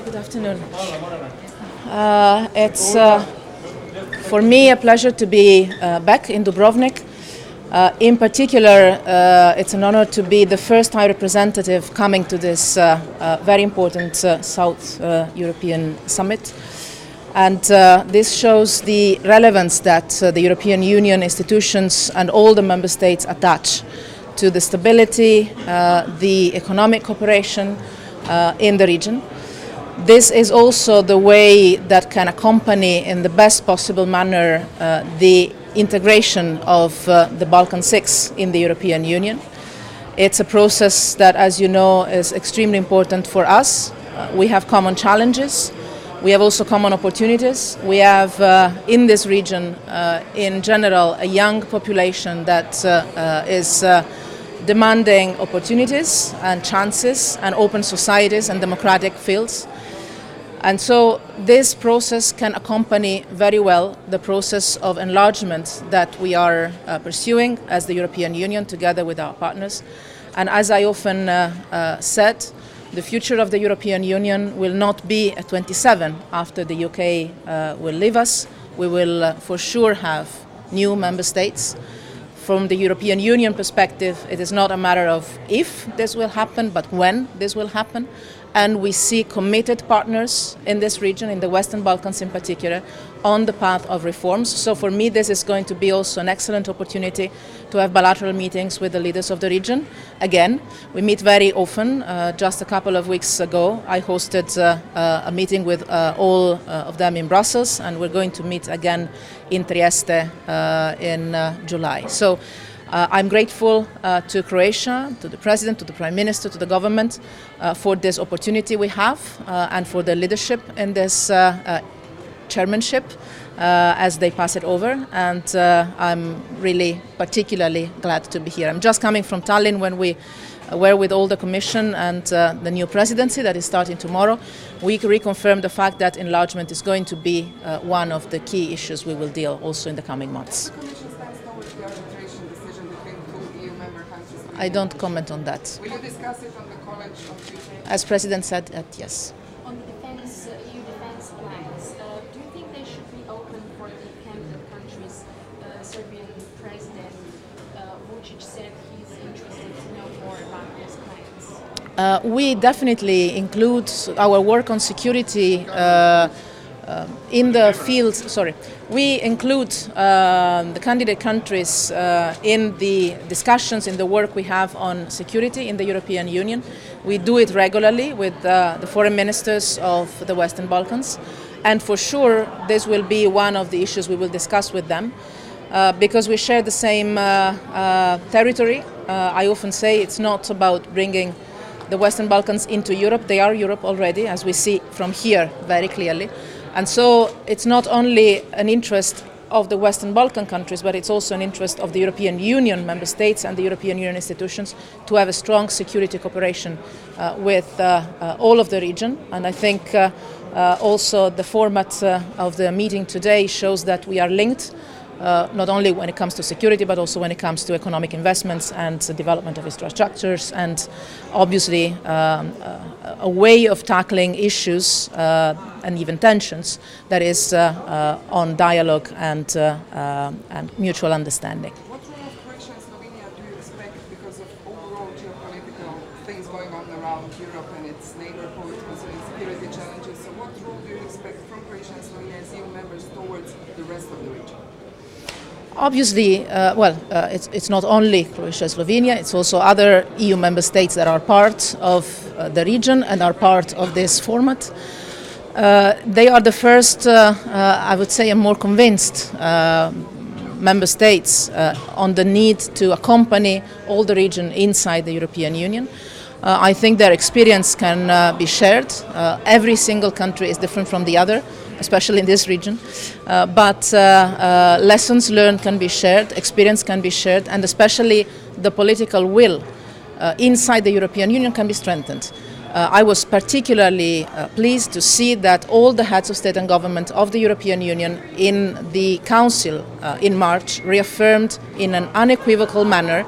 Hi, good afternoon. It's for me a pleasure to be back in Dubrovnik. In particular, it's an honor to be the first High Representative coming to this very important South European Summit. And this shows the relevance that the European Union institutions and all the member states attach to the stability, the economic cooperation in the region. This is also the way that can accompany in the best possible manner the integration of the Balkan Six in the European Union. It's a process that, as you know, is extremely important for us. We have common challenges. We have also common opportunities. We have in this region, in general, a young population that is demanding opportunities and chances and open societies and democratic fields. And so this process can accompany very well the process of enlargement that we are pursuing as the European Union together with our partners. And as I often said, the future of the European Union will not be at 27 after the UK will leave us. We will for sure have new member states. From the European Union perspective, it is not a matter of if this will happen, but when this will happen. And we see committed partners in this region, in the Western Balkans in particular, on the path of reforms. So for me, this is going to be also an excellent opportunity to have bilateral meetings with the leaders of the region. Again, we meet very often. Just a couple of weeks ago, I hosted a meeting with all of them in Brussels, and we're going to meet again in Trieste in July. So I'm grateful to Croatia, to the President, to the Prime Minister, to the government for this opportunity we have and for the leadership in this chairmanship as they pass it over. And I'm really particularly glad to be here. I'm just coming from Tallinn when we were with all the Commission and the new presidency that is starting tomorrow. We reconfirmed the fact that enlargement is going to be one of the key issues we will deal also in the coming months. I don't comment on that. Will you discuss it on the College of Tuesday? As President said, yes. On the EU defense plans, do you think they should be open for the candidate countries? Serbian President Vučić said he's interested to know more about those plans. We definitely include our work on security in the field. We include the candidate countries in the discussions, in the work we have on security in the European Union. We do it regularly with the foreign ministers of the Western Balkans. And for sure, this will be one of the issues we will discuss with them because we share the same territory. I often say it's not about bringing the Western Balkans into Europe. They are Europe already, as we see from here very clearly. And so it's not only an interest of the Western Balkan countries, but it's also an interest of the European Union member states and the European Union institutions to have a strong security cooperation with all of the region. And I think also the format of the meeting today shows that we are linked, not only when it comes to security, but also when it comes to economic investments and the development of infrastructures, and obviously a way of tackling issues and even tensions that is on dialogue and mutual understanding. What role of Croatia and Slovenia do you expect because of overall geopolitical things going on around Europe and its neighborhood concerning security challenges? So what role do you expect from Croatia and Slovenia as EU members towards the rest of the region? Obviously, it's not only Croatia and Slovenia, it's also other EU member states that are part of the region and are part of this format. They are the first, I would say, more convinced member states on the need to accompany all the region inside the European Union. I think their experience can be shared. Every single country is different from the other, especially in this region. But lessons learned can be shared, experience can be shared, and especially the political will inside the European Union can be strengthened. I was particularly pleased to see that all the heads of state and government of the European Union in the Council in March reaffirmed in an unequivocal manner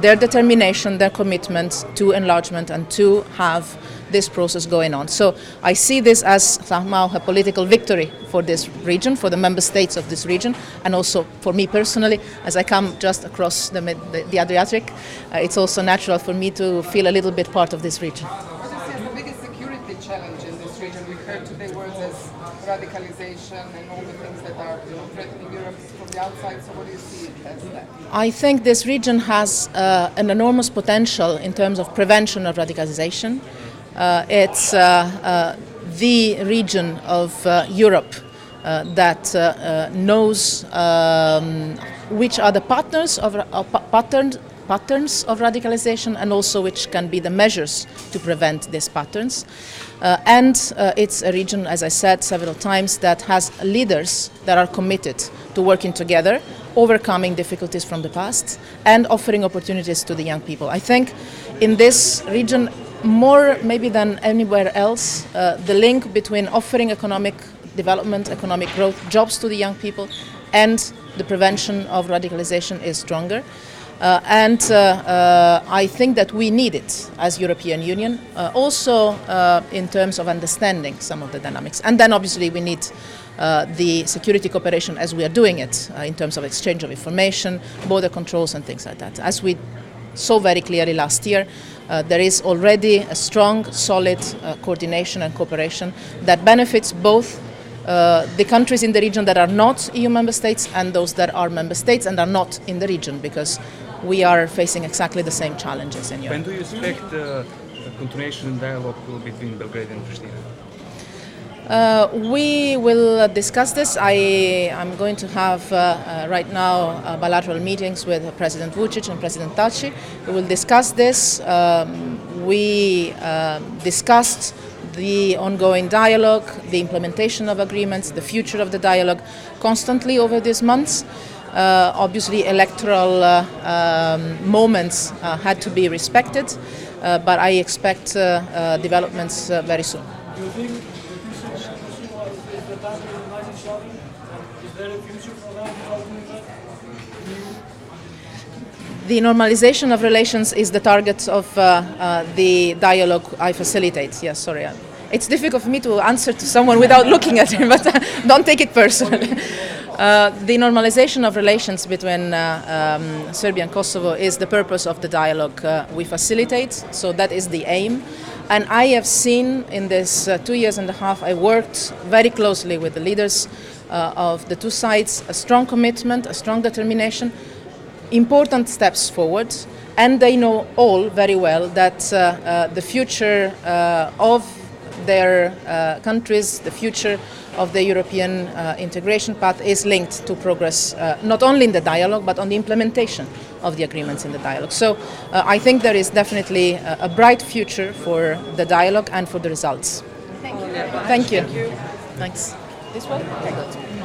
their determination, their commitment to enlargement and to have this process going on. So I see this as somehow a political victory for this region, for the member states of this region, and also for me personally, as I come just across the Adriatic, it's also natural for me to feel a little bit part of this region. What do you see as the biggest security challenge in this region? We heard today words as radicalization and all the things that are threatening Europe from the outside. So what do you see as that? I think this region has an enormous potential in terms of prevention of radicalization. It's the region of Europe that knows which are the patterns of radicalization, and also which can be the measures to prevent these patterns. It's a region, as I said several times, that has leaders that are committed to working together, overcoming difficulties from the past, and offering opportunities to the young people. I think in this region, more maybe than anywhere else, the link between offering economic development, economic growth, jobs to the young people, and the prevention of radicalization is stronger. I think that we need it as European Union, also in terms of understanding some of the dynamics. And then obviously we need the security cooperation as we are doing it in terms of exchange of information, border controls and things like that. As we saw very clearly last year, there is already a strong, solid coordination and cooperation that benefits both the countries in the region that are not EU member states and those that are member states and are not in the region, because we are facing exactly the same challenges in Europe. When do you expect a continuation in dialogue between Belgrade and Pristina? We will discuss this. I'm going to have right now bilateral meetings with President Vučić and President Taci. We will discuss this. We discussed the ongoing dialogue, the implementation of agreements, the future of the dialogue constantly over these months. Obviously, electoral moments had to be respected, but I expect developments very soon. Do you think Kosovo is the time to unite each other? Is there a future for them without doing that? The normalization of relations is the target of the dialogue I facilitate. Yes, sorry. It's difficult for me to answer to someone without looking at him, but don't take it personally. The normalization of relations between Serbia and Kosovo is the purpose of the dialogue we facilitate, so that is the aim. And I have seen in this 2 years and a half, I worked very closely with the leaders of the two sides, a strong commitment, a strong determination, important steps forward, and they know all very well that the future of their countries, the future of the European integration path is linked to progress, not only in the dialogue, but on the implementation of the agreements in the dialogue. So I think there is definitely a bright future for the dialogue and for the results. Thank you. Thank you. Thanks. This one? Very good.